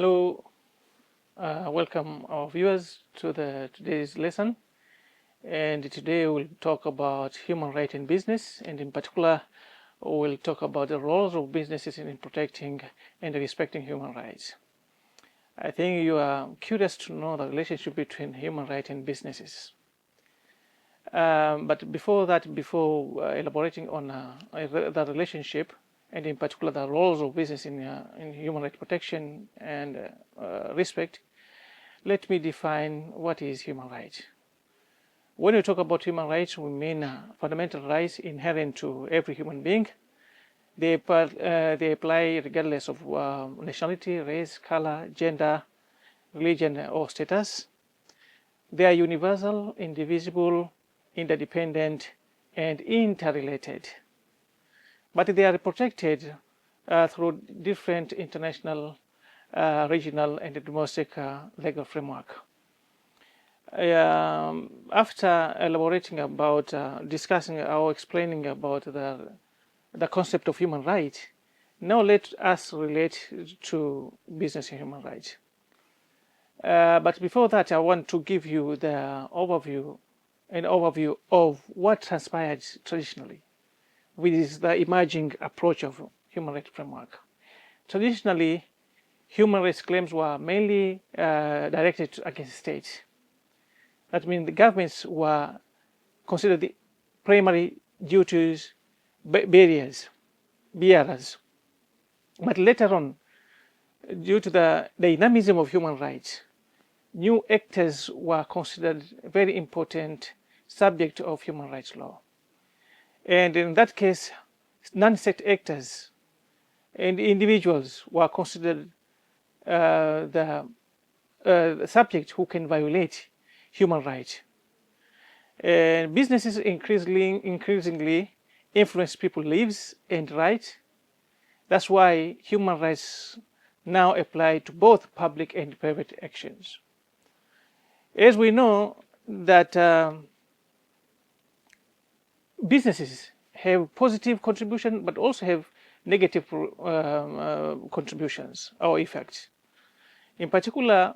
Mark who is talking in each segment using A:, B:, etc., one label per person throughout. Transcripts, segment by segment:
A: Hello, welcome our viewers to today's lesson. And today we'll talk about human rights in business, and in particular, we'll talk about the roles of businesses in protecting and respecting human rights. I think you are curious to know the relationship between human rights and businesses. But before elaborating on the relationship, and in particular the roles of business in human rights protection and respect, let me define what is human rights. When we talk about human rights, we mean fundamental rights inherent to every human being. They apply regardless of nationality, race, color, gender, religion, or status. They are universal, indivisible, interdependent, and interrelated. But they are protected through different international, regional, and domestic legal framework. After elaborating about, discussing or explaining about the concept of human rights, now let us relate to business and human rights. But before that, I want to give you an overview of what transpired traditionally with the emerging approach of human rights framework. Traditionally, human rights claims were mainly directed against states. That means the governments were considered the primary duties bearers. But later on, due to the dynamism of human rights, new actors were considered very important subject of human rights law. And in that case, non-state actors and individuals were considered the subject who can violate human rights. And businesses increasingly influence people's lives and rights. That's why human rights now apply to both public and private actions. As we know that businesses have positive contribution, but also have negative contributions or effects. In particular,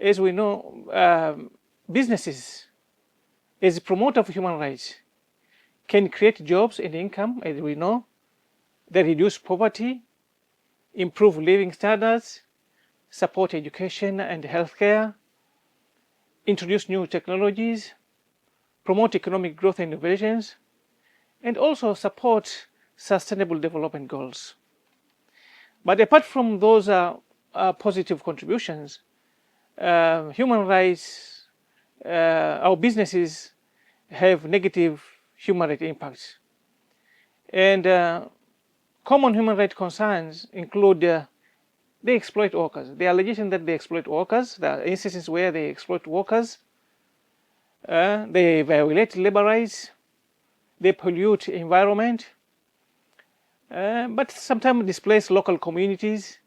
A: as we know, businesses, as a promoter of human rights, can create jobs and income, as we know. They reduce poverty, improve living standards, support education and healthcare, introduce new technologies, promote economic growth and innovations, and also support sustainable development goals. But apart from those positive contributions, human rights, our businesses have negative human rights impacts. And common human rights concerns include they exploit workers. The allegation that they exploit workers, the instances where they exploit workers, they violate labor rights, they pollute environment, but sometimes displace local communities,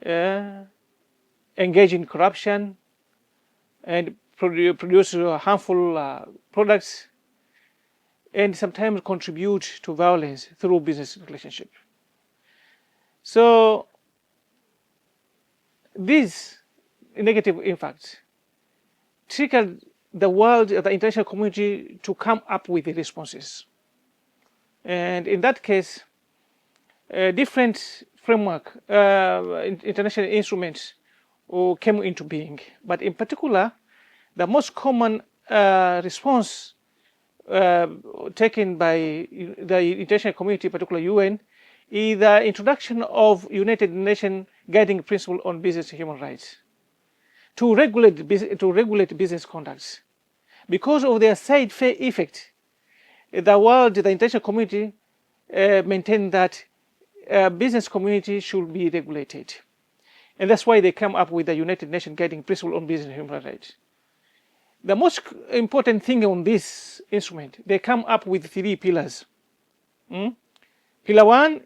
A: engage in corruption, and produce harmful products, and sometimes contribute to violence through business relationship. So these negative impacts triggered the world, the international community, to come up with the responses. And in that case, different framework, international instruments came into being. But in particular, the most common response taken by the international community, particularly UN, is the introduction of United Nations Guiding Principle on Business and Human Rights to regulate business conducts. Because of their side effect, the international community maintained that business community should be regulated. And that's why they come up with the United Nations Guiding Principle on Business and Human Rights. The most important thing on this instrument, they come up with 3 pillars. Pillar 1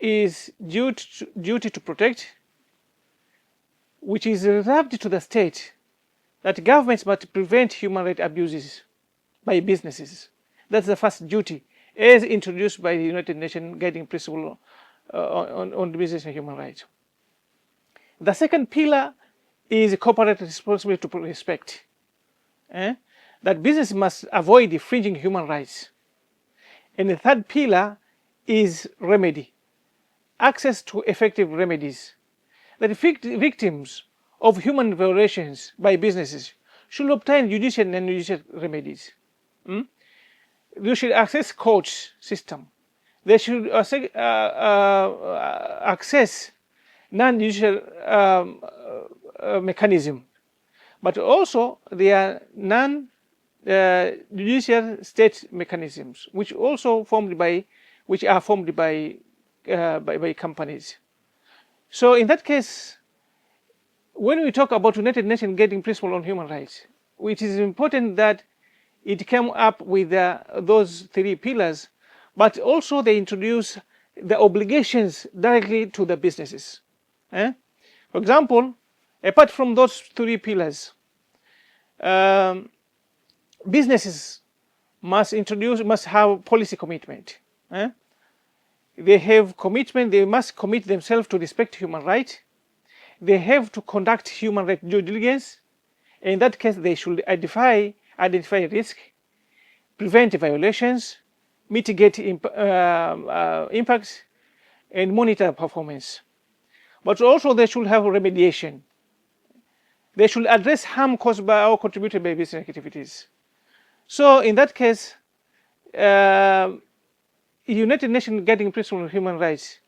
A: is duty to protect, which is reserved to the state, that governments must prevent human rights abuses by businesses. That's the first duty, as introduced by the United Nations Guiding Principle on Business and Human Rights. The second pillar is corporate responsibility to respect. That business must avoid infringing human rights. And the third pillar is remedy, access to effective remedies. That victims of human violations by businesses should obtain judicial and non-judicial remedies. They should access court system. They should access non-judicial mechanism, but also there are non-judicial state mechanisms, which are formed by companies. So in that case, when we talk about United Nations Guiding Principle on Human Rights, it is important that it came up with those three pillars, but also they introduce the obligations directly to the businesses. For example, apart from those three pillars, businesses must have policy commitment. They have commitment, they must commit themselves to respect human rights. They have to conduct human rights due diligence. In that case, they should identify risk, prevent violations, mitigate impacts, and monitor performance. But also they should have remediation. They should address harm caused by or contributed by business activities. So in that case, United Nations Guiding Principle on Human Rights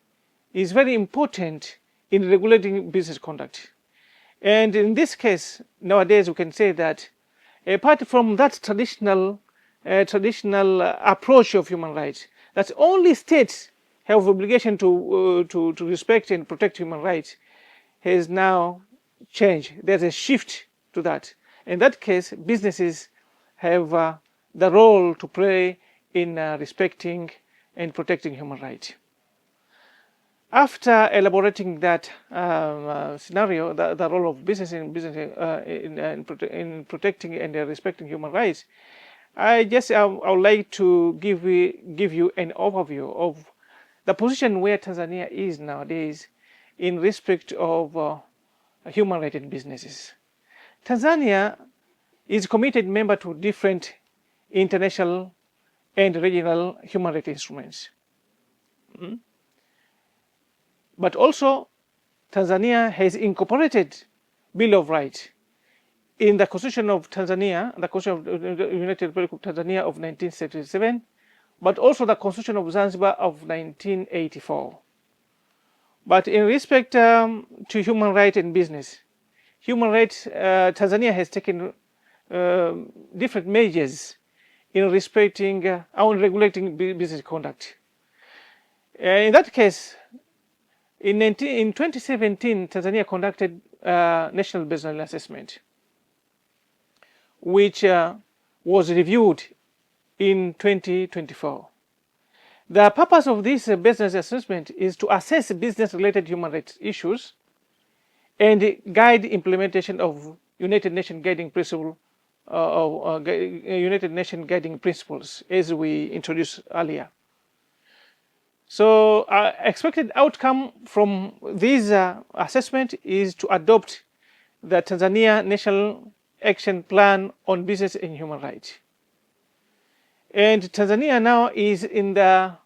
A: is very important in regulating business conduct. And in this case, nowadays we can say that apart from that traditional approach of human rights, that only states have obligation to respect and protect human rights, has now changed. There's a shift to that. In that case, businesses have the role to play in respecting and protecting human rights. After elaborating that scenario, the role of business in protecting and respecting human rights, I would like to give you an overview of the position where Tanzania is nowadays in respect of human rights in businesses. Tanzania is a committed member to different international and regional human rights instruments. But also, Tanzania has incorporated Bill of Rights in the Constitution of Tanzania, the Constitution of the United Republic of Tanzania of 1977, but also the Constitution of Zanzibar of 1984. But in respect to human rights in business, human rights, Tanzania has taken different measures in respecting and regulating business conduct. In that case, in 2017, Tanzania conducted National Business Assessment, which was reviewed in 2024. The purpose of this business assessment is to assess business-related human rights issues and guide implementation of United Nations Guiding Principle United Nations Guiding Principles, as we introduced earlier. So, expected outcome from this assessment is to adopt the Tanzania National Action Plan on Business and Human Rights. And Tanzania now is in the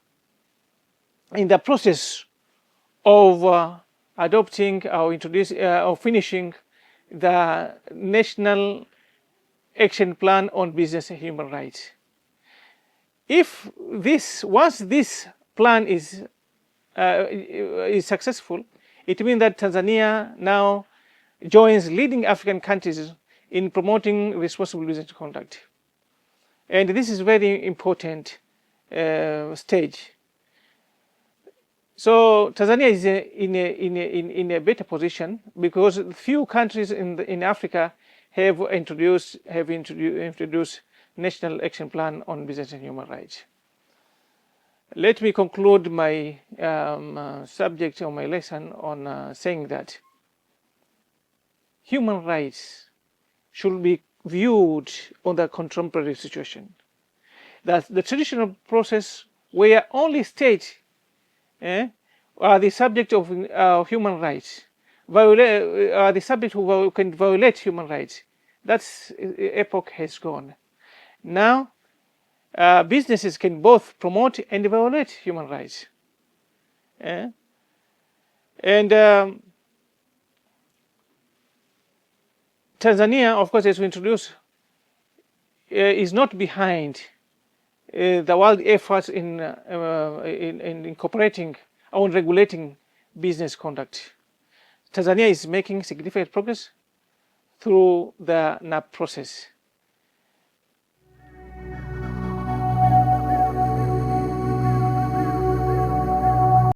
A: process of adopting or finishing the National Action Plan on Business and Human Rights. Once this plan is successful, it means that Tanzania now joins leading African countries in promoting responsible business conduct. And this is very important stage. So Tanzania is in a better position because few countries in Africa have introduced National Action Plan on Business and Human Rights. Let me conclude my subject or my lesson on saying that human rights should be viewed on the contemporary situation. That the traditional process where only states are the subject of human rights, the subject who can violate human rights. That epoch has gone. Now, businesses can both promote and violate human rights. And Tanzania, of course, as we introduced, is not behind the world efforts in incorporating or regulating business conduct. Tanzania is making significant progress through the NAP process.